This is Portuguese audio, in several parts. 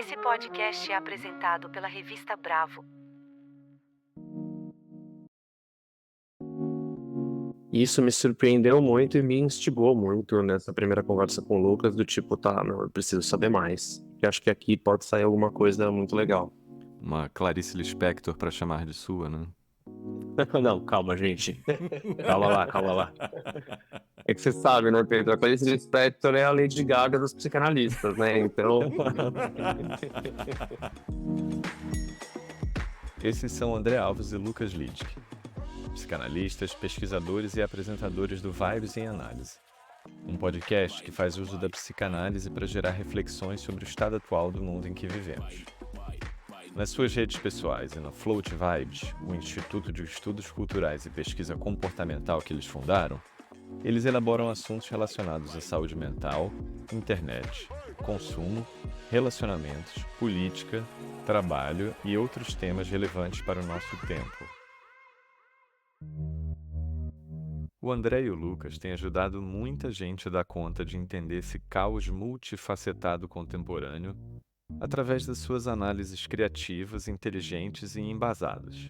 Esse podcast é apresentado pela revista Bravo. Isso me surpreendeu muito e me instigou muito nessa primeira conversa com o Lucas, do tipo, tá, não, eu preciso saber mais. E acho que aqui pode sair alguma coisa muito legal. Uma Clarice Lispector pra chamar de sua, né? Não, calma, gente. Calma lá. É que você sabe, né, Pedro? A Clarice Lispector é a Lady Gaga dos psicanalistas, né? Então... Esses são André Alves e Lucas Lidtke, psicanalistas, pesquisadores e apresentadores do Vibes em Análise, um podcast que faz uso da psicanálise para gerar reflexões sobre o estado atual do mundo em que vivemos. Nas suas redes pessoais e na Float Vibes, o Instituto de Estudos Culturais e Pesquisa Comportamental que eles fundaram, eles elaboram assuntos relacionados à saúde mental, internet, consumo, relacionamentos, política, trabalho e outros temas relevantes para o nosso tempo. O André e o Lucas têm ajudado muita gente a dar conta de entender esse caos multifacetado contemporâneo através das suas análises criativas, inteligentes e embasadas,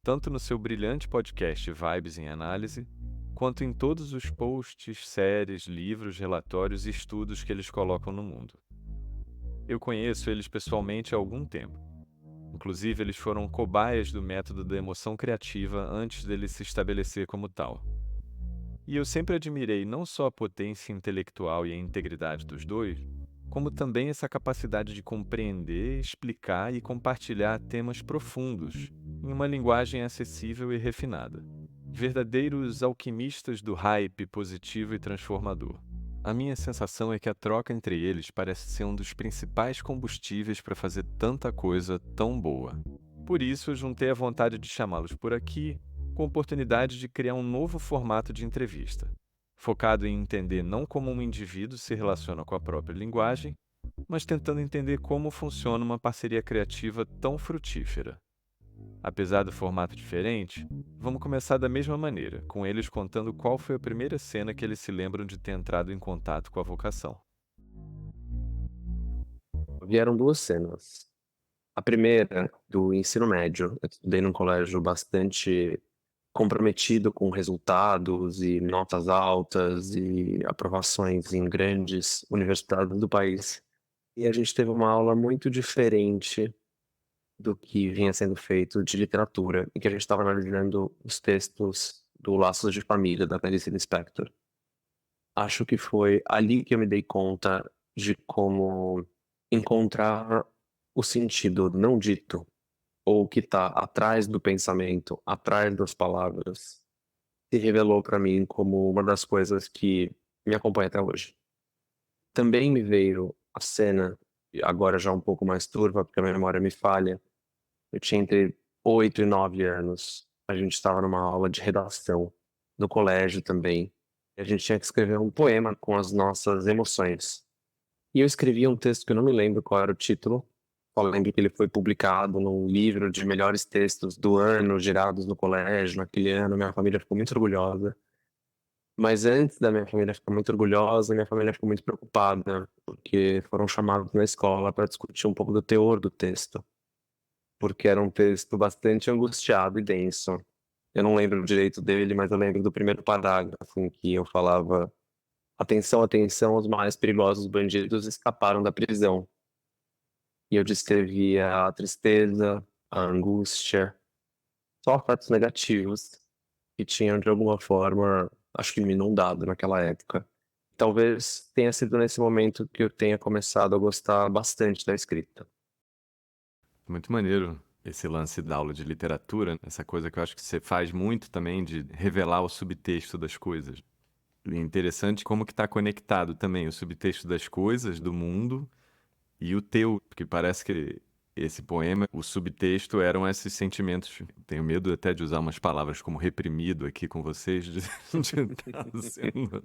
tanto no seu brilhante podcast Vibes em Análise, quanto em todos os posts, séries, livros, relatórios e estudos que eles colocam no mundo. Eu conheço eles pessoalmente há algum tempo. Inclusive, eles foram cobaias do método da emoção criativa antes dele se estabelecer como tal. E eu sempre admirei não só a potência intelectual e a integridade dos dois, como também essa capacidade de compreender, explicar e compartilhar temas profundos, em uma linguagem acessível e refinada. Verdadeiros alquimistas do hype positivo e transformador. A minha sensação é que a troca entre eles parece ser um dos principais combustíveis para fazer tanta coisa tão boa. Por isso, eu juntei a vontade de chamá-los por aqui, com a oportunidade de criar um novo formato de entrevista, focado em entender não como um indivíduo se relaciona com a própria linguagem, mas tentando entender como funciona uma parceria criativa tão frutífera. Apesar do formato diferente, vamos começar da mesma maneira, com eles contando qual foi a primeira cena que eles se lembram de ter entrado em contato com a vocação. Vieram duas cenas. A primeira, do ensino médio. Eu estudei num colégio bastante comprometido com resultados e notas altas e aprovações em grandes universidades do país. E a gente teve uma aula muito diferente do que vinha sendo feito de literatura, em que a gente estava analisando os textos do Laços de Família, da Clarice Lispector. Acho que foi ali que eu me dei conta de como encontrar o sentido não dito, ou o que está atrás do pensamento, atrás das palavras, se revelou para mim como uma das coisas que me acompanha até hoje. Também me veio a cena, agora já um pouco mais turva, porque a minha memória me falha. Eu tinha entre 8 e 9 anos. A gente estava numa aula de redação, no colégio também. E a gente tinha que escrever um poema com as nossas emoções. E eu escrevi um texto que eu não me lembro qual era o título. Só lembro que ele foi publicado num livro de melhores textos do ano, gerados no colégio, naquele ano. Minha família ficou muito orgulhosa. Mas antes da minha família ficar muito orgulhosa, minha família ficou muito preocupada, porque foram chamados na escola para discutir um pouco do teor do texto, porque era um texto bastante angustiado e denso. Eu não lembro direito dele, mas eu lembro do primeiro parágrafo em que eu falava: atenção, atenção, os mais perigosos bandidos escaparam da prisão. E eu descrevia a tristeza, a angústia, só fatos negativos que tinham de alguma forma, acho que me inundado naquela época. Talvez tenha sido nesse momento que eu tenha começado a gostar bastante da escrita. Muito maneiro esse lance da aula de literatura, essa coisa que eu acho que você faz muito também de revelar o subtexto das coisas. E é interessante como que está conectado também o subtexto das coisas, do mundo, e o teu, porque parece que esse poema, o subtexto eram esses sentimentos. Tenho medo até de usar umas palavras como reprimido aqui com vocês, de estar sendo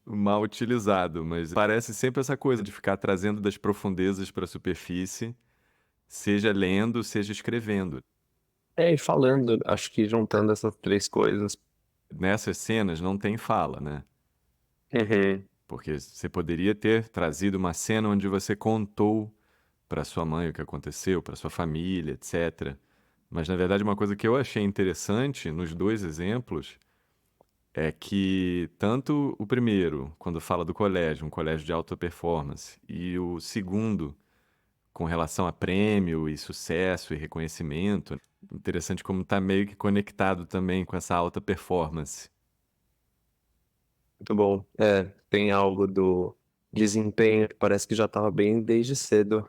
mal utilizado, mas parece sempre essa coisa de ficar trazendo das profundezas para a superfície, seja lendo, seja escrevendo. E falando, acho que juntando essas três coisas. Nessas cenas não tem fala, né? Uhum. Porque você poderia ter trazido uma cena onde você contou para sua mãe o que aconteceu, para sua família, etc. Mas, na verdade, uma coisa que eu achei interessante nos dois exemplos é que tanto o primeiro, quando fala do colégio, um colégio de alta performance, e o segundo, com relação a prêmio e sucesso e reconhecimento, interessante como está meio que conectado também com essa alta performance. Muito bom. Tem algo do desempenho que parece que já estava bem desde cedo.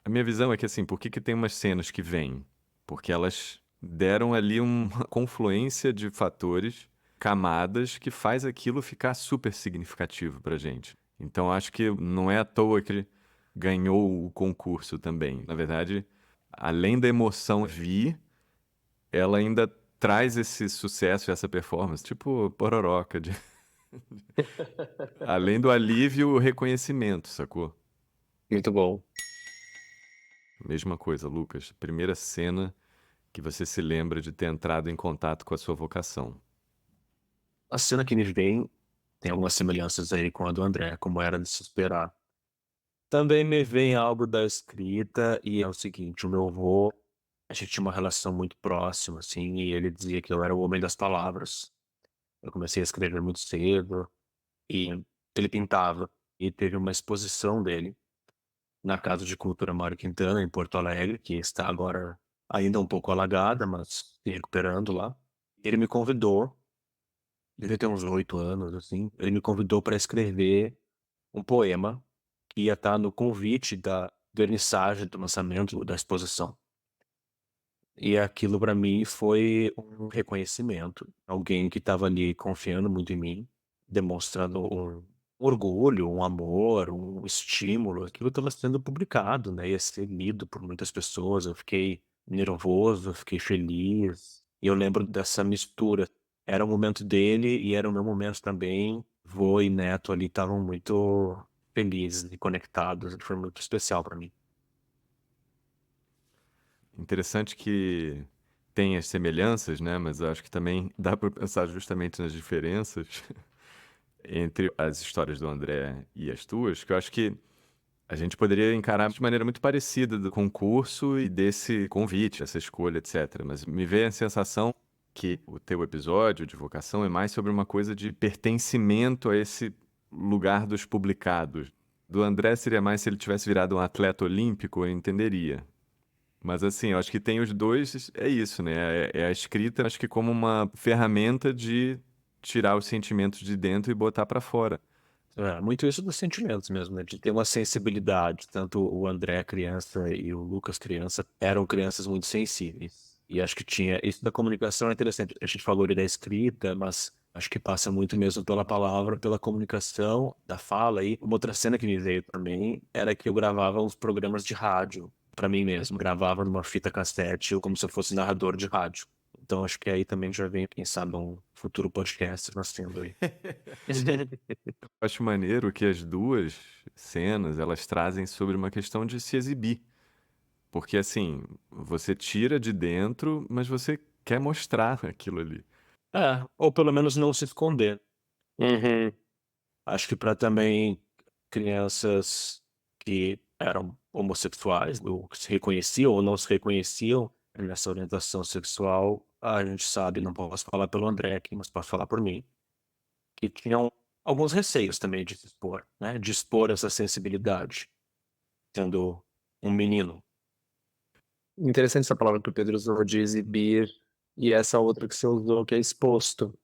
A minha visão é que, assim, por que que tem umas cenas que vêm? Porque elas deram ali uma confluência de fatores, camadas, que faz aquilo ficar super significativo pra gente. Então, acho que não é à toa que ele ganhou o concurso também. Na verdade, além da emoção vir, ela ainda traz esse sucesso, essa performance, tipo pororoca. Além do alívio, o reconhecimento, sacou? Muito bom. Mesma coisa, Lucas. Primeira cena que você se lembra de ter entrado em contato com a sua vocação. A cena que me vem tem algumas semelhanças aí com a do André, como era de se esperar. Também me vem algo da escrita, e é o seguinte: o meu avô, a gente tinha uma relação muito próxima, assim, e ele dizia que eu era o homem das palavras. Eu comecei a escrever muito cedo, e ele pintava. E teve uma exposição dele na Casa de Cultura Mário Quintana, em Porto Alegre, que está agora ainda um pouco alagada, mas se recuperando lá. Ele me convidou, devia ter uns 8 anos, assim, ele me convidou para escrever um poema que ia estar no convite da vernissagem do lançamento da exposição. E aquilo para mim foi um reconhecimento. Alguém que estava ali confiando muito em mim, demonstrando um orgulho, um amor, um estímulo. Aquilo estava sendo publicado, né? Ia ser lido por muitas pessoas. Eu fiquei nervoso, eu fiquei feliz. E eu lembro dessa mistura. Era o momento dele e era o meu momento também. Vô e neto ali estavam muito felizes e conectados. Foi muito especial para mim. Interessante que tem as semelhanças, né? Mas eu acho que também dá para pensar justamente nas diferenças entre as histórias do André e as tuas, que eu acho que a gente poderia encarar de maneira muito parecida do concurso e desse convite, essa escolha, etc. Mas me veio a sensação que o teu episódio de vocação é mais sobre uma coisa de pertencimento a esse lugar dos publicados. Do André seria mais se ele tivesse virado um atleta olímpico, eu entenderia. Mas assim, eu acho que tem os dois, é isso, né? É a escrita, acho que como uma ferramenta de tirar os sentimentos de dentro e botar pra fora. Muito isso dos sentimentos mesmo, né? De ter uma sensibilidade. Tanto o André criança e o Lucas criança eram crianças muito sensíveis. E acho que tinha isso da comunicação é interessante. A gente falou ali da escrita, mas acho que passa muito mesmo pela palavra, pela comunicação, da fala. E uma outra cena que me veio também era que eu gravava uns programas de rádio para mim mesmo. Gravava numa fita cassete, como se eu fosse narrador de rádio. Então acho que aí também já vem, quem sabe, um futuro podcast nascendo aí. Eu acho maneiro que as duas cenas, elas trazem sobre uma questão de se exibir. Porque assim, você tira de dentro, mas você quer mostrar aquilo ali. Ou pelo menos não se esconder. Uhum. Acho que para também crianças que eram homossexuais, ou que se reconheciam ou não se reconheciam nessa orientação sexual, a gente sabe, não posso falar pelo André aqui, mas posso falar por mim, que tinham alguns receios também de se expor, né? De expor essa sensibilidade, sendo um menino. Interessante essa palavra que o Pedro usou de exibir, e essa outra que você usou, que é exposto.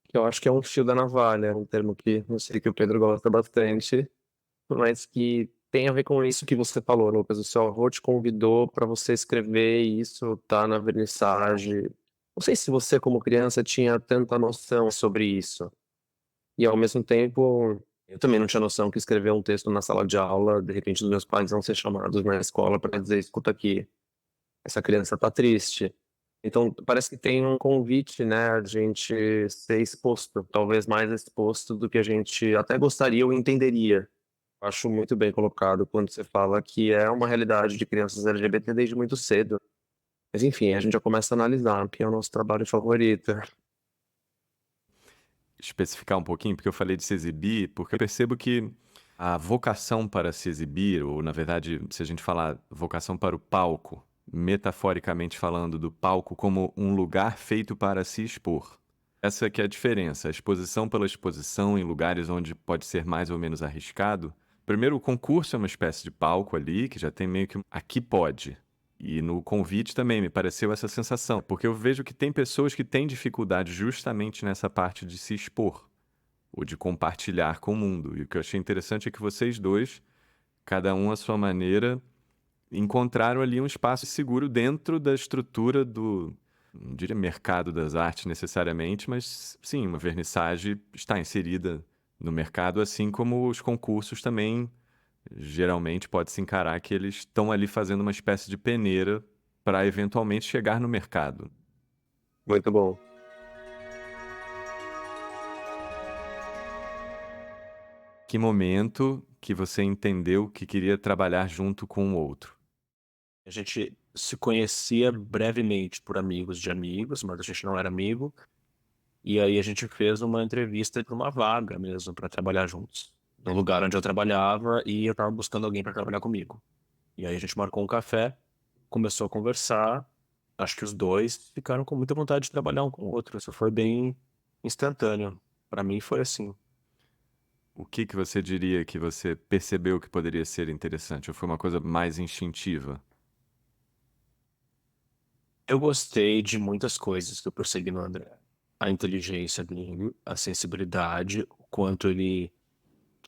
Que eu acho que é um fio da navalha, um termo que eu sei que o Pedro gosta bastante, mas que tem a ver com isso que você falou, Lucas. O seu avô te convidou para você escrever e isso tá na vernissagem. Não sei se você, como criança, tinha tanta noção sobre isso. E ao mesmo tempo, eu também não tinha noção que escrever um texto na sala de aula, de repente, os meus pais vão ser chamados na escola para dizer: escuta aqui, essa criança tá triste. Então, parece que tem um convite, né, a gente ser exposto, talvez mais exposto do que a gente até gostaria ou entenderia. Acho muito bem colocado quando você fala que é uma realidade de crianças LGBT desde muito cedo. Mas enfim, a gente já começa a analisar, que é o nosso trabalho favorito. Especificar um pouquinho, porque eu falei de se exibir, porque eu percebo que A vocação para se exibir, ou na verdade, se a gente falar vocação para o palco, metaforicamente falando do palco como um lugar feito para se expor. Essa que é a diferença, a exposição pela exposição em lugares onde pode ser mais ou menos arriscado. Primeiro, o concurso é uma espécie de palco ali, que já tem meio que aqui pode. E no convite também me pareceu essa sensação, porque eu vejo que tem pessoas que têm dificuldade justamente nessa parte de se expor, ou de compartilhar com o mundo. E o que eu achei interessante é que vocês dois, cada um à sua maneira, encontraram ali um espaço seguro dentro da estrutura do, não diria mercado das artes necessariamente, mas sim, uma vernissage está inserida no mercado, assim como os concursos também, geralmente pode-se encarar que eles estão ali fazendo uma espécie de peneira para eventualmente chegar no mercado. Muito bom. Que momento que você entendeu que queria trabalhar junto com o outro? A gente se conhecia brevemente por amigos de amigos, mas a gente não era amigo. E aí a gente fez uma entrevista para uma vaga mesmo, para trabalhar juntos. No lugar onde eu trabalhava e eu estava buscando alguém para trabalhar comigo. E aí a gente marcou um café, começou a conversar. Acho que os dois ficaram com muita vontade de trabalhar um com o outro. Isso foi bem instantâneo. Para mim foi assim. O que que você diria que você percebeu que poderia ser interessante? Ou foi uma coisa mais instintiva? Eu gostei de muitas coisas que eu percebi no André. A inteligência dele, a sensibilidade, o quanto ele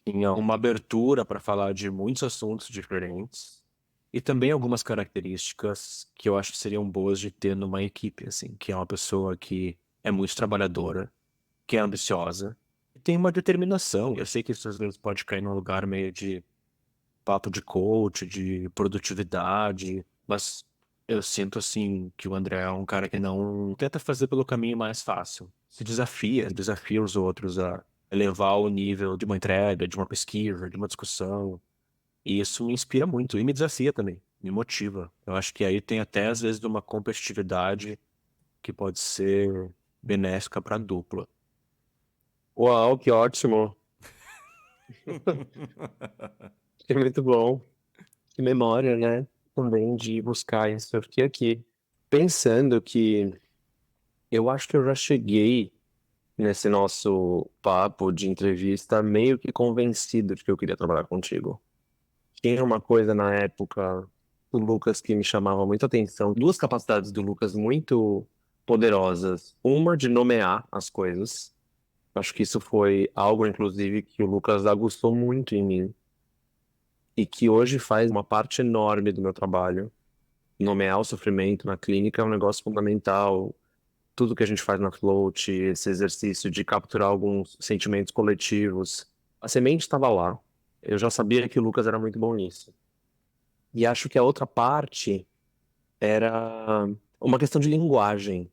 tinha uma abertura para falar de muitos assuntos diferentes e também algumas características que eu acho que seriam boas de ter numa equipe, assim, que é uma pessoa que é muito trabalhadora, que é ambiciosa, e tem uma determinação. Eu sei que isso às vezes pode cair num lugar meio de papo de coach, de produtividade, mas eu sinto assim que o André é um cara que não tenta fazer pelo caminho mais fácil. Se desafia, desafia os outros a elevar o nível de uma entrega, de uma pesquisa, de uma discussão. E isso me inspira muito e me desafia também, me motiva. Eu acho que aí tem até às vezes uma competitividade que pode ser benéfica para a dupla. Uau, que ótimo! É muito bom. Que memória, né? Também de buscar isso. Eu fiquei aqui pensando que eu acho que eu já cheguei nesse nosso papo de entrevista meio que convencido de que eu queria trabalhar contigo. Tinha uma coisa na época do Lucas que me chamava muita atenção. Duas capacidades do Lucas muito poderosas. Uma de nomear as coisas. Acho que isso foi algo, inclusive, que o Lucas aguçou muito em mim e que hoje faz uma parte enorme do meu trabalho. Nomear o sofrimento na clínica é um negócio fundamental. Tudo que a gente faz na float, esse exercício de capturar alguns sentimentos coletivos, a semente estava lá. Eu já sabia que o Lucas era muito bom nisso. E acho que a outra parte era uma questão de linguagem.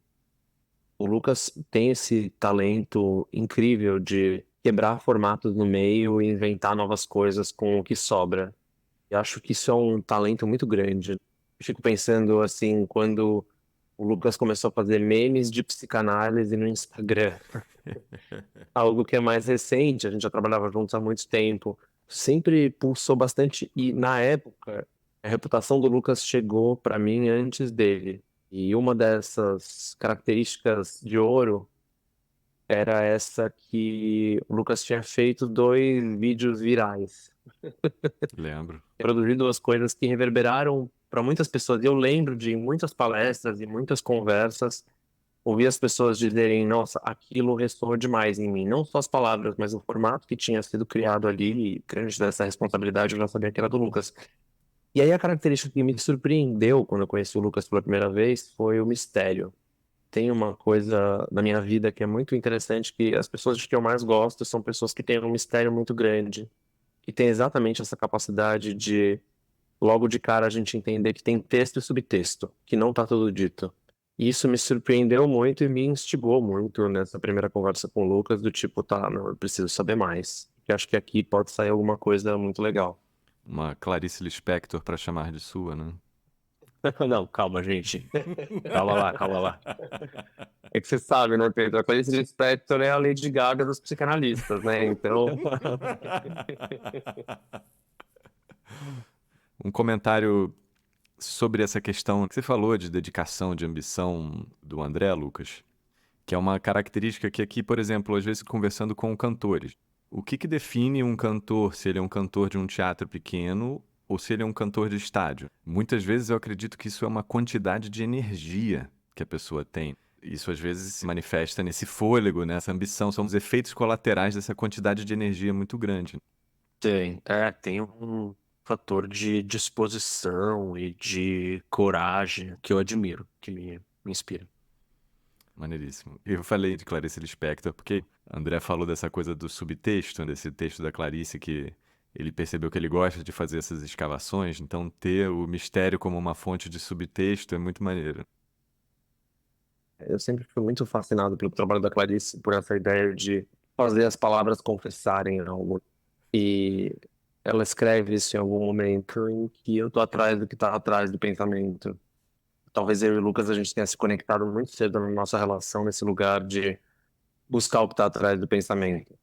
O Lucas tem esse talento incrível de quebrar formatos no meio e inventar novas coisas com o que sobra. E acho que isso é um talento muito grande. Eu fico pensando assim, quando o Lucas começou a fazer memes de psicanálise no Instagram. Algo que é mais recente, a gente já trabalhava juntos há muito tempo. Sempre pulsou bastante. E na época, a reputação do Lucas chegou para mim antes dele. E uma dessas características de ouro era essa que o Lucas tinha feito 2 vídeos virais. Lembro. Produzido duas coisas que reverberaram para muitas pessoas. Eu lembro de muitas palestras e muitas conversas ouvir as pessoas dizerem, nossa, aquilo ressoou demais em mim. Não só as palavras, mas o formato que tinha sido criado ali, e grande dessa responsabilidade, eu já sabia que era do Lucas. E aí a característica que me surpreendeu quando eu conheci o Lucas pela primeira vez foi o mistério. Tem uma coisa na minha vida que é muito interessante, que as pessoas de que eu mais gosto são pessoas que têm um mistério muito grande. E tem exatamente essa capacidade de, logo de cara, a gente entender que tem texto e subtexto, que não está tudo dito. E isso me surpreendeu muito e me instigou muito nessa primeira conversa com o Lucas, do tipo, tá, não, eu preciso saber mais. Porque acho que aqui pode sair alguma coisa muito legal. Uma Clarice Lispector para chamar de sua, né? Não, calma, gente. Calma lá, calma lá. É que você sabe, né, Pedro? A Clarice Lispector é a Lady Gaga dos psicanalistas, né? Então, Um comentário sobre essa questão que você falou de dedicação, de ambição do André, Lucas, que é uma característica que aqui, por exemplo, às vezes conversando com cantores, o que define um cantor, se ele é um cantor de um teatro pequeno ou se ele é um cantor de estádio? Muitas vezes eu acredito que isso é uma quantidade de energia que a pessoa tem. Isso às vezes se manifesta nesse fôlego, nessa ambição, são os efeitos colaterais dessa quantidade de energia muito grande. tem um fator de disposição e de coragem que eu admiro, que me inspira. Maneiríssimo. Eu falei de Clarice Lispector porque André falou dessa coisa do subtexto, desse texto da Clarice, que ele percebeu que ele gosta de fazer essas escavações, então ter o mistério como uma fonte de subtexto é muito maneiro. Eu sempre fui muito fascinado pelo trabalho da Clarice, por essa ideia de fazer as palavras confessarem algo. E ela escreve isso em algum momento em que eu tô atrás do que tá atrás do pensamento. Talvez eu e o Lucas a gente tenha se conectado muito cedo na nossa relação nesse lugar de buscar o que tá atrás do pensamento.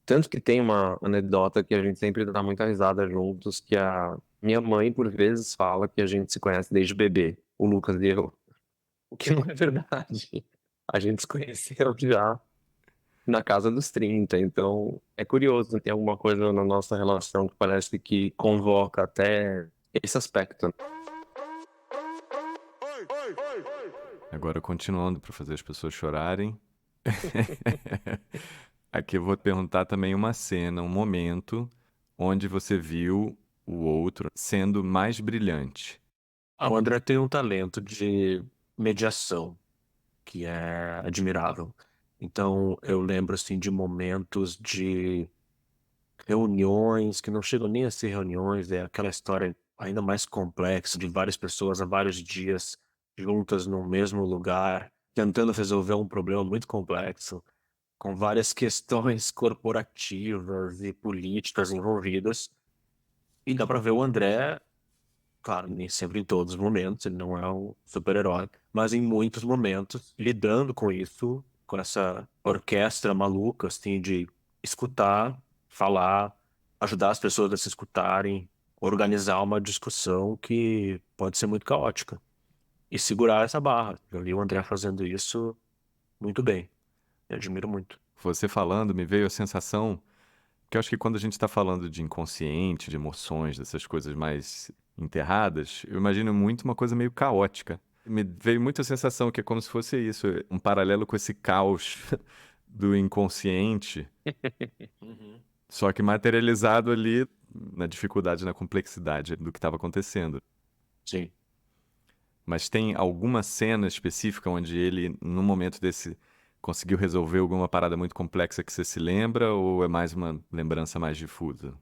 Tanto que tem uma anedota que a gente sempre dá muita risada juntos, que a minha mãe, por vezes, fala que a gente se conhece desde bebê, o Lucas e eu. O que não é verdade. A gente se conheceu já na casa dos 30, então é curioso, tem alguma coisa na nossa relação que parece que convoca até esse aspecto. Agora, continuando para fazer as pessoas chorarem. Aqui eu vou perguntar também uma cena, um momento onde você viu o outro sendo mais brilhante. O André tem um talento de mediação que é admirável. Então eu lembro assim de momentos de reuniões que não chegam nem a ser reuniões, é aquela história ainda mais complexa de várias pessoas há vários dias juntas no mesmo lugar, tentando resolver um problema muito complexo, com várias questões corporativas e políticas envolvidas. E dá para ver o André, claro, nem sempre em todos os momentos, ele não é um super-herói, mas em muitos momentos lidando com isso, com essa orquestra maluca, assim, de escutar, falar, ajudar as pessoas a se escutarem, organizar uma discussão que pode ser muito caótica e segurar essa barra. Eu li o André fazendo isso muito bem. Eu admiro muito. Você falando, me veio a sensação que eu acho que quando a gente está falando de inconsciente, de emoções, dessas coisas mais enterradas, eu imagino muito uma coisa meio caótica. Me veio muito a sensação que é como se fosse isso, um paralelo com esse caos do inconsciente, Uhum. só que materializado ali na dificuldade, na complexidade do que estava acontecendo. Sim. Mas tem alguma cena específica onde ele, num momento desse, conseguiu resolver alguma parada muito complexa que você se lembra, ou é mais uma lembrança mais difusa?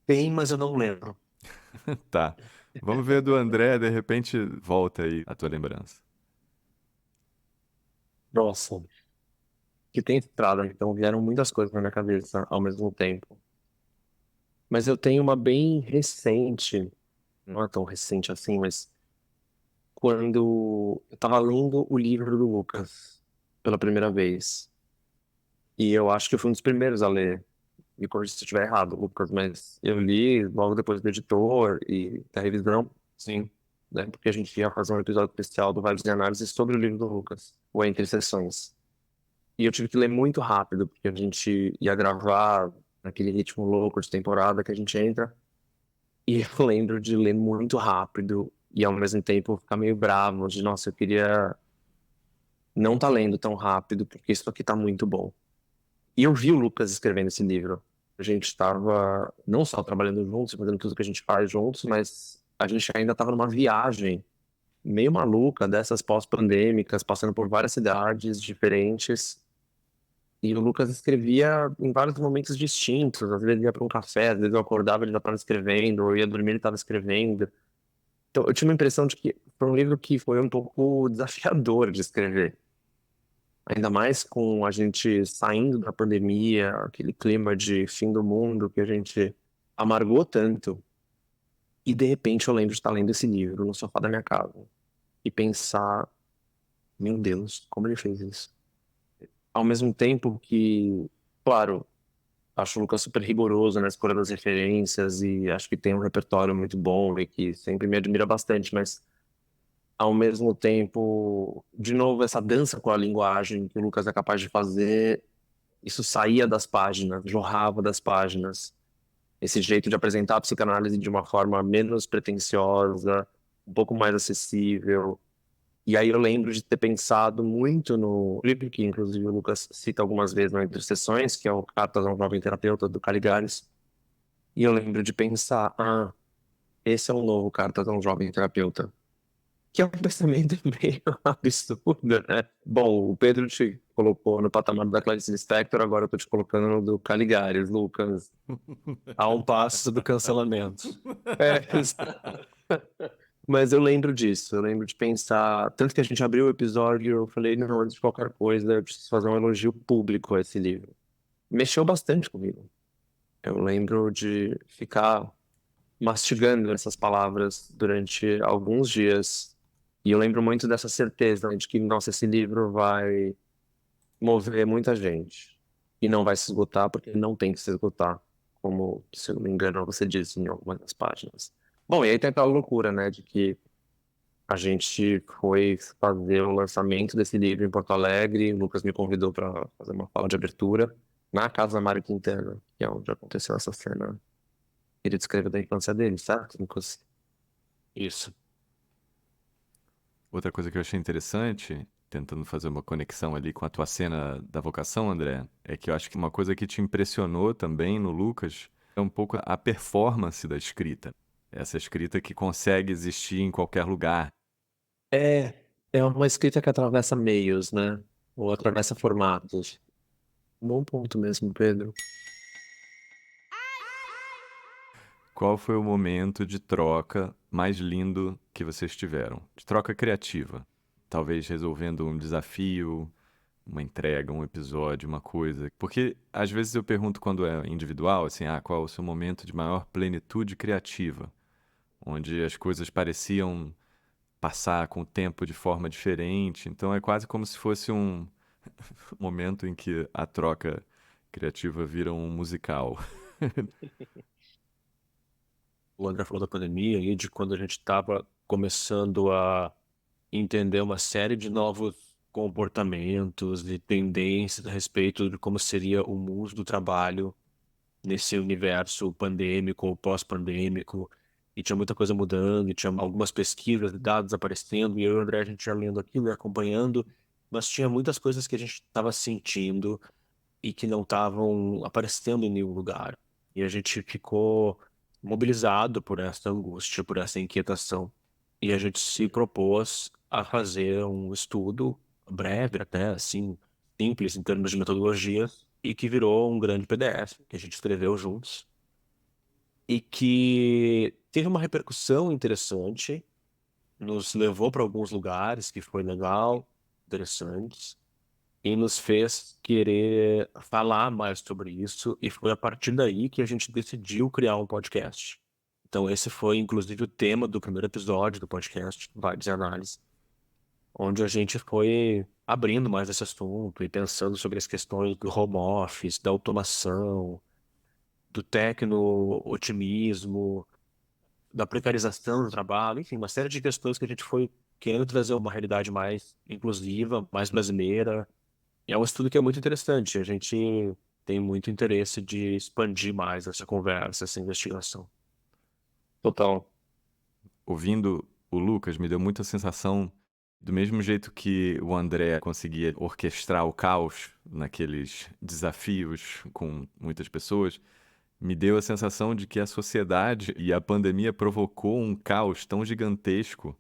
Tem, mas eu não lembro. Tá. Vamos ver do André, de repente volta aí a tua lembrança. Nossa, que tem estrada, então vieram muitas coisas na minha cabeça ao mesmo tempo. Mas eu tenho uma bem recente, não é tão recente assim, mas quando eu tava lendo o livro do Lucas pela primeira vez. E eu acho que eu fui um dos primeiros a ler. Me corrija se eu estiver errado, Lucas, mas eu li logo depois do editor e da revisão, sim, né? Porque a gente ia fazer um episódio especial do Vibes de Análise sobre o livro do Lucas, o Entre Sessões. E eu tive que ler muito rápido, porque a gente ia gravar naquele ritmo louco de temporada que a gente entra. E eu lembro de ler muito rápido e ao mesmo tempo ficar meio bravo, de nossa, eu queria não tá lendo tão rápido, porque isso aqui tá muito bom. E eu vi o Lucas escrevendo esse livro. A gente estava não só trabalhando juntos, fazendo tudo que a gente faz juntos, mas a gente ainda estava numa viagem meio maluca dessas pós-pandêmicas, passando por várias cidades diferentes. E o Lucas escrevia em vários momentos distintos. Às vezes ia para um café, às vezes eu acordava, ele já estava escrevendo, ou eu ia dormir, ele estava escrevendo. Então eu tinha uma impressão de que foi um livro que foi um pouco desafiador de escrever. Ainda mais com a gente saindo da pandemia, aquele clima de fim do mundo que a gente amargou tanto. E de repente eu lembro de estar lendo esse livro no sofá da minha casa e pensar, meu Deus, como ele fez isso? Ao mesmo tempo que, claro, acho o Lucas super rigoroso na escolha das referências e acho que tem um repertório muito bom e que sempre me admira bastante, mas ao mesmo tempo, de novo, essa dança com a linguagem que o Lucas é capaz de fazer, isso saía das páginas, jorrava das páginas. Esse jeito de apresentar a psicanálise de uma forma menos pretensiosa, um pouco mais acessível. E aí eu lembro de ter pensado muito no livro que, inclusive, o Lucas cita algumas vezes na Entre Sessões, que é o Cartas a um Jovem Terapeuta, do Caligares. E eu lembro de pensar, esse é um novo Cartas a um Jovem Terapeuta. Que é um pensamento meio absurdo, né? Bom, o Pedro te colocou no patamar da Clarice Lispector, agora eu tô te colocando no do Caligares, Lucas. A um passo do cancelamento. É, mas eu lembro disso, eu lembro de pensar. Tanto que a gente abriu o episódio e eu falei, não, antes de qualquer coisa, eu preciso fazer um elogio público a esse livro. Mexeu bastante comigo. Eu lembro de ficar mastigando essas palavras durante alguns dias. E eu lembro muito dessa certeza, né, de que, nossa, esse livro vai mover muita gente. E não vai se esgotar, porque não tem que se esgotar, como, se eu não me engano, você disse em algumas das páginas. Bom, e aí tem aquela loucura, né, de que a gente foi fazer o lançamento desse livro em Porto Alegre. O Lucas me convidou para fazer uma fala de abertura na casa da Mário Quintana, que é onde aconteceu essa cena. Ele descreveu da infância dele, certo, Lucas? Isso. Outra coisa que eu achei interessante, tentando fazer uma conexão ali com a tua cena da vocação, André, é que eu acho que uma coisa que te impressionou também no Lucas é um pouco a performance da escrita. Essa escrita que consegue existir em qualquer lugar. É, é uma escrita que atravessa meios, né? Ou atravessa formatos. Bom ponto mesmo, Pedro. Qual foi o momento de troca mais lindo que vocês tiveram? De troca criativa. Talvez resolvendo um desafio, uma entrega, um episódio, uma coisa. Porque às vezes eu pergunto quando é individual, assim, qual é o seu momento de maior plenitude criativa? Onde as coisas pareciam passar com o tempo de forma diferente. Então é quase como se fosse um momento em que a troca criativa vira um musical. O André falou da pandemia e de quando a gente estava começando a entender uma série de novos comportamentos e tendências a respeito de como seria o mundo do trabalho nesse universo pandêmico ou pós-pandêmico. E tinha muita coisa mudando, e tinha algumas pesquisas e dados aparecendo, e eu e o André, a gente ia lendo aquilo e acompanhando, mas tinha muitas coisas que a gente estava sentindo e que não estavam aparecendo em nenhum lugar. E a gente ficou mobilizado por essa angústia, por essa inquietação. E a gente se propôs a fazer um estudo breve, até assim, simples em termos de metodologia, e que virou um grande PDF que a gente escreveu juntos e que teve uma repercussão interessante, nos levou para alguns lugares que foi legal, interessantes e nos fez querer falar mais sobre isso, e foi a partir daí que a gente decidiu criar um podcast. Então, esse foi, inclusive, o tema do primeiro episódio do podcast, Vibes e Análise, onde a gente foi abrindo mais esse assunto e pensando sobre as questões do home office, da automação, do tecno-otimismo, da precarização do trabalho, enfim, uma série de questões que a gente foi querendo trazer uma realidade mais inclusiva, mais brasileira. É um estudo que é muito interessante. A gente tem muito interesse de expandir mais essa conversa, essa investigação. Total. Ouvindo o Lucas, me deu muita sensação, do mesmo jeito que o André conseguia orquestrar o caos naqueles desafios com muitas pessoas, me deu a sensação de que a sociedade e a pandemia provocou um caos tão gigantesco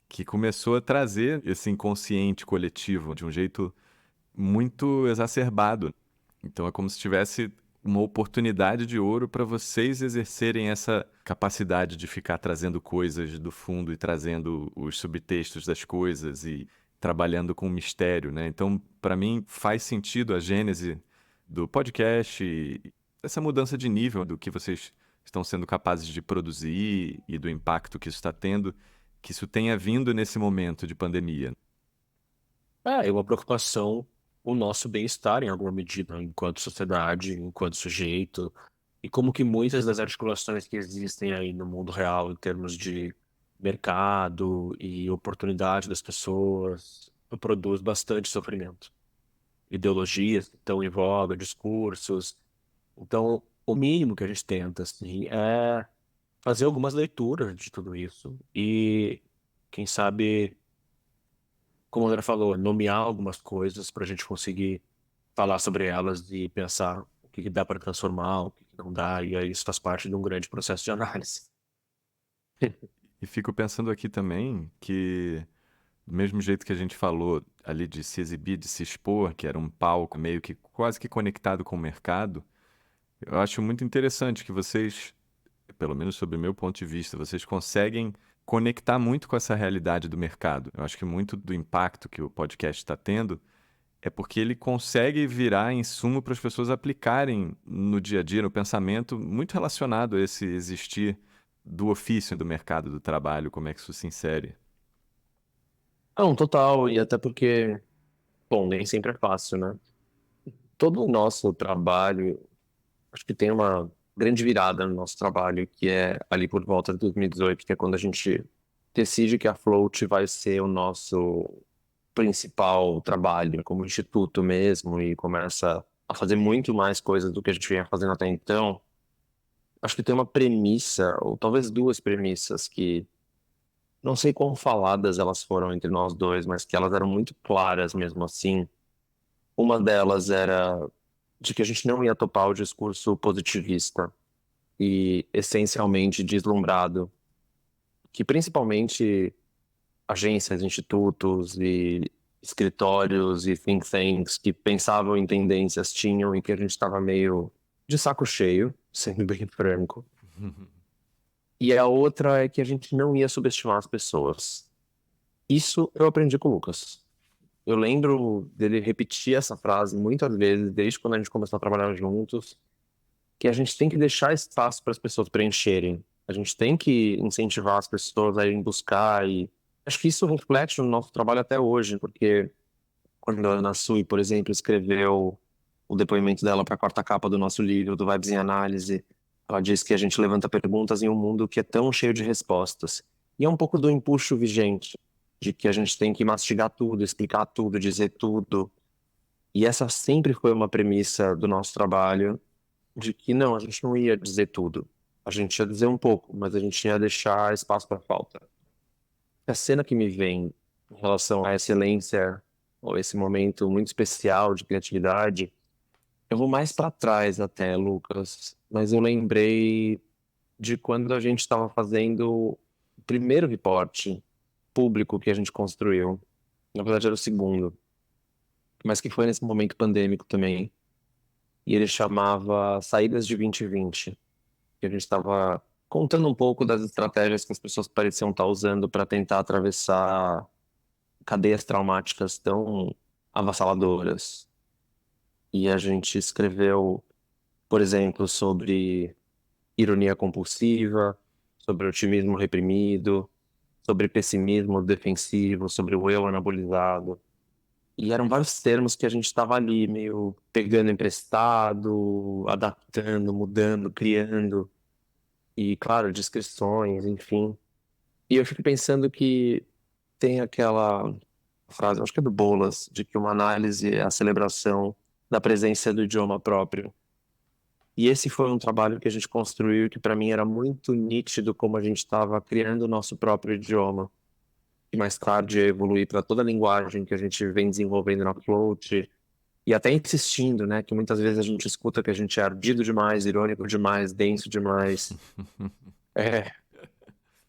que começou a trazer esse inconsciente coletivo de um jeito muito exacerbado. Então é como se tivesse uma oportunidade de ouro para vocês exercerem essa capacidade de ficar trazendo coisas do fundo e trazendo os subtextos das coisas e trabalhando com mistério, né? Então, para mim, faz sentido a gênese do podcast e essa mudança de nível do que vocês estão sendo capazes de produzir e do impacto que isso está tendo, que isso tenha vindo nesse momento de pandemia? É uma preocupação o nosso bem-estar em alguma medida, enquanto sociedade, enquanto sujeito, e como que muitas das articulações que existem aí no mundo real, em termos de mercado e oportunidade das pessoas, produz bastante sofrimento. Ideologias que estão em voga, discursos. Então, o mínimo que a gente tenta, assim, é fazer algumas leituras de tudo isso e, quem sabe, como o André falou, nomear algumas coisas para a gente conseguir falar sobre elas e pensar o que que dá para transformar, o que que não dá, e aí isso faz parte de um grande processo de análise. E fico pensando aqui também que, do mesmo jeito que a gente falou ali de se exibir, de se expor, que era um palco meio que quase que conectado com o mercado, eu acho muito interessante que vocês, pelo menos sob o meu ponto de vista, vocês conseguem conectar muito com essa realidade do mercado. Eu acho que muito do impacto que o podcast está tendo é porque ele consegue virar insumo para as pessoas aplicarem no dia a dia, no pensamento, muito relacionado a esse existir do ofício do mercado do trabalho, como é que isso se insere. Não, total, e até porque, bom, nem sempre é fácil, né? Todo o nosso trabalho, acho que tem uma grande virada no nosso trabalho, que é ali por volta de 2018, que é quando a gente decide que a Float vai ser o nosso principal trabalho como instituto mesmo e começa a fazer muito mais coisas do que a gente vinha fazendo até então. Acho que tem uma premissa, ou talvez duas premissas, que não sei quão faladas elas foram entre nós dois, mas que elas eram muito claras mesmo assim. Uma delas era de que a gente não ia topar o discurso positivista e essencialmente deslumbrado, que principalmente agências, institutos e escritórios e think tanks que pensavam em tendências tinham e que a gente estava meio de saco cheio, sendo bem franco. E a outra é que a gente não ia subestimar as pessoas. Isso eu aprendi com o Lucas. Eu lembro dele repetir essa frase muitas vezes, desde quando a gente começou a trabalhar juntos, que a gente tem que deixar espaço para as pessoas preencherem. A gente tem que incentivar as pessoas a irem buscar e acho que isso reflete no nosso trabalho até hoje, porque quando a Ana Sui, por exemplo, escreveu o depoimento dela para a quarta capa do nosso livro, do Vibes em Análise, ela diz que a gente levanta perguntas em um mundo que é tão cheio de respostas. E é um pouco do empuxo vigente, de que a gente tem que mastigar tudo, explicar tudo, dizer tudo. E essa sempre foi uma premissa do nosso trabalho, de que não, a gente não ia dizer tudo. A gente ia dizer um pouco, mas a gente ia deixar espaço para falta. A cena que me vem em relação à excelência, ou esse momento muito especial de criatividade, eu vou mais para trás até, Lucas, mas eu lembrei de quando a gente estava fazendo o primeiro reporte público que a gente construiu. Na verdade, era o segundo, mas que foi nesse momento pandêmico também. E ele chamava Saídas de 2020, que a gente estava contando um pouco das estratégias que as pessoas pareciam estar usando para tentar atravessar cadeias traumáticas tão avassaladoras. E a gente escreveu, por exemplo, sobre ironia compulsiva, sobre otimismo reprimido, sobre pessimismo defensivo, sobre o eu anabolizado. E eram vários termos que a gente estava ali meio pegando emprestado, adaptando, mudando, criando. E, claro, descrições, enfim. E eu fico pensando que tem aquela frase, acho que é do Bolas, de que uma análise é a celebração da presença do idioma próprio. E esse foi um trabalho que a gente construiu que para mim era muito nítido como a gente estava criando o nosso próprio idioma. E mais tarde ia evoluir para toda a linguagem que a gente vem desenvolvendo na Float e até insistindo, né, que muitas vezes a gente escuta que a gente é ardido demais, irônico demais, denso demais, é,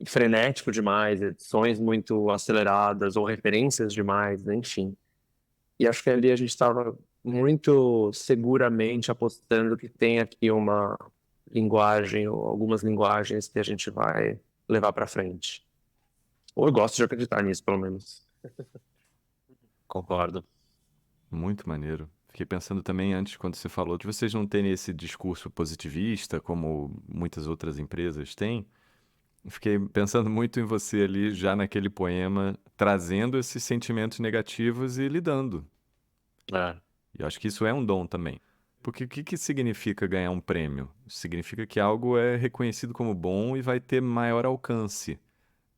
frenético demais, edições muito aceleradas ou referências demais, enfim. E acho que ali a gente estava muito seguramente apostando que tem aqui uma linguagem ou algumas linguagens que a gente vai levar para frente. Ou eu gosto de acreditar nisso, pelo menos. Concordo. Muito maneiro. Fiquei pensando também antes, quando você falou de vocês não terem esse discurso positivista, como muitas outras empresas têm. Fiquei pensando muito em você ali, já naquele poema, trazendo esses sentimentos negativos e lidando. É. E eu acho que isso é um dom também. Porque o que significa ganhar um prêmio? Significa que algo é reconhecido como bom e vai ter maior alcance,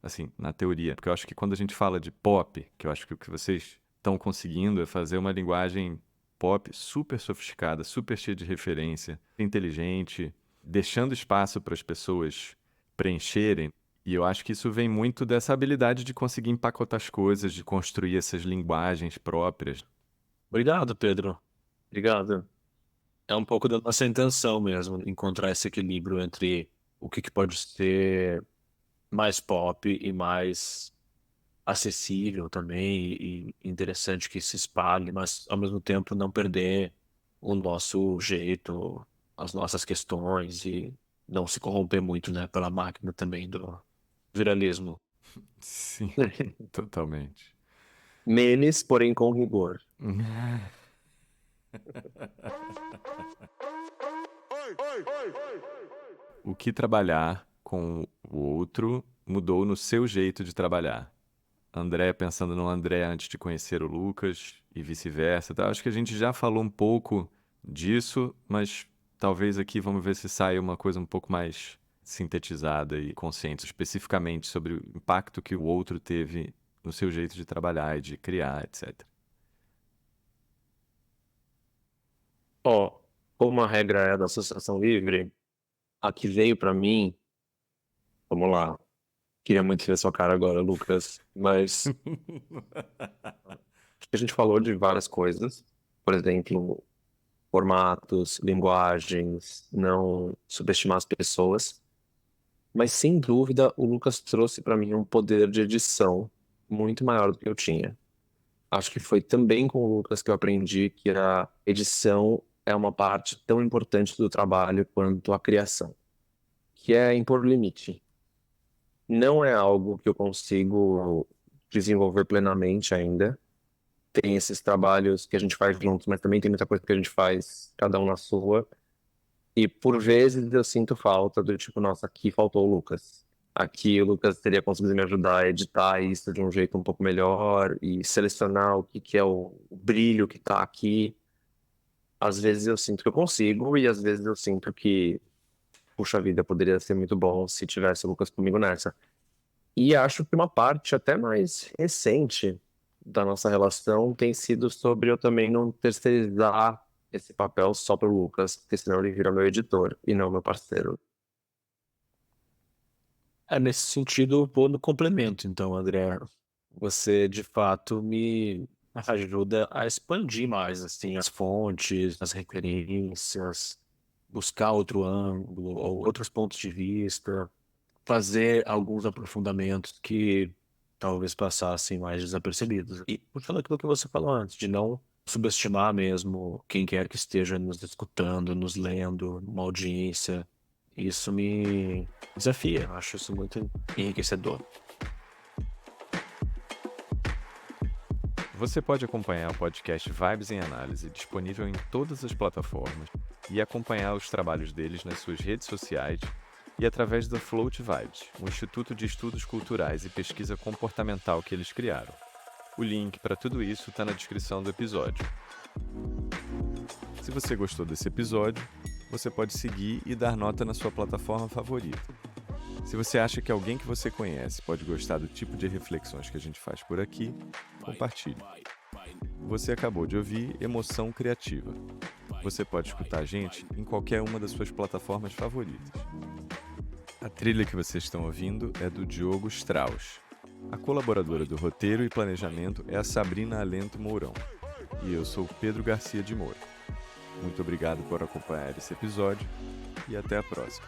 assim, na teoria. Porque eu acho que quando a gente fala de pop, que eu acho que o que vocês estão conseguindo é fazer uma linguagem pop super sofisticada, super cheia de referência, inteligente, deixando espaço para as pessoas preencherem. E eu acho que isso vem muito dessa habilidade de conseguir empacotar as coisas, de construir essas linguagens próprias. Obrigado, Pedro. Obrigado. É um pouco da nossa intenção mesmo, encontrar esse equilíbrio entre o que pode ser mais pop e mais acessível também e interessante que se espalhe, mas ao mesmo tempo não perder o nosso jeito, as nossas questões e não se corromper muito, né, pela máquina também do viralismo. Sim, totalmente. Memes, porém com rigor. O que trabalhar com o outro mudou no seu jeito de trabalhar? André pensando no André antes de conhecer o Lucas e vice-versa, tá? Acho que a gente já falou um pouco disso, mas talvez aqui vamos ver se sai uma coisa um pouco mais sintetizada e consciente, especificamente sobre o impacto que o outro teve no seu jeito de trabalhar e de criar, etc. Ó, como a regra é da associação livre, a que veio pra mim, vamos lá. Queria muito ver sua cara agora, Lucas, mas acho que a gente falou de várias coisas. Por exemplo, formatos, linguagens, não subestimar as pessoas. Mas sem dúvida, o Lucas trouxe para mim um poder de edição muito maior do que eu tinha. Acho que foi também com o Lucas que eu aprendi que a edição é uma parte tão importante do trabalho quanto a criação, que é impor limite. Não é algo que eu consigo desenvolver plenamente ainda. Tem esses trabalhos que a gente faz juntos, mas também tem muita coisa que a gente faz cada um na sua. E por vezes eu sinto falta do tipo, nossa, aqui faltou o Lucas. Aqui o Lucas teria conseguido me ajudar a editar isso de um jeito um pouco melhor e selecionar o que é o brilho que tá aqui. Às vezes eu sinto que eu consigo e às vezes eu sinto que, puxa vida, poderia ser muito bom se tivesse o Lucas comigo nessa. E acho que uma parte até mais recente da nossa relação tem sido sobre eu também não terceirizar esse papel só pro Lucas, porque senão ele vira meu editor e não meu parceiro. É nesse sentido, vou no complemento, então, André. Você de fato me ajuda a expandir mais assim as fontes, as referências, buscar outro ângulo ou outros pontos de vista, fazer alguns aprofundamentos que talvez passassem mais desapercebidos. E puxando aquilo que você falou antes, de não subestimar mesmo quem quer que esteja nos escutando, nos lendo, uma audiência, isso me desafia. Eu acho isso muito enriquecedor. Você pode acompanhar o podcast Vibes em Análise, disponível em todas as plataformas, e acompanhar os trabalhos deles nas suas redes sociais e através da Float Vibes, um instituto de estudos culturais e pesquisa comportamental que eles criaram. O link para tudo isso está na descrição do episódio. Se você gostou desse episódio, você pode seguir e dar nota na sua plataforma favorita. Se você acha que alguém que você conhece pode gostar do tipo de reflexões que a gente faz por aqui, compartilhe. Você acabou de ouvir Emoção Criativa. Você pode escutar a gente em qualquer uma das suas plataformas favoritas. A trilha que vocês estão ouvindo é do Diogo Strauss. A colaboradora do roteiro e planejamento é a Sabrina Alento Mourão. E eu sou Pedro Garcia de Moura. Muito obrigado por acompanhar esse episódio e até a próxima.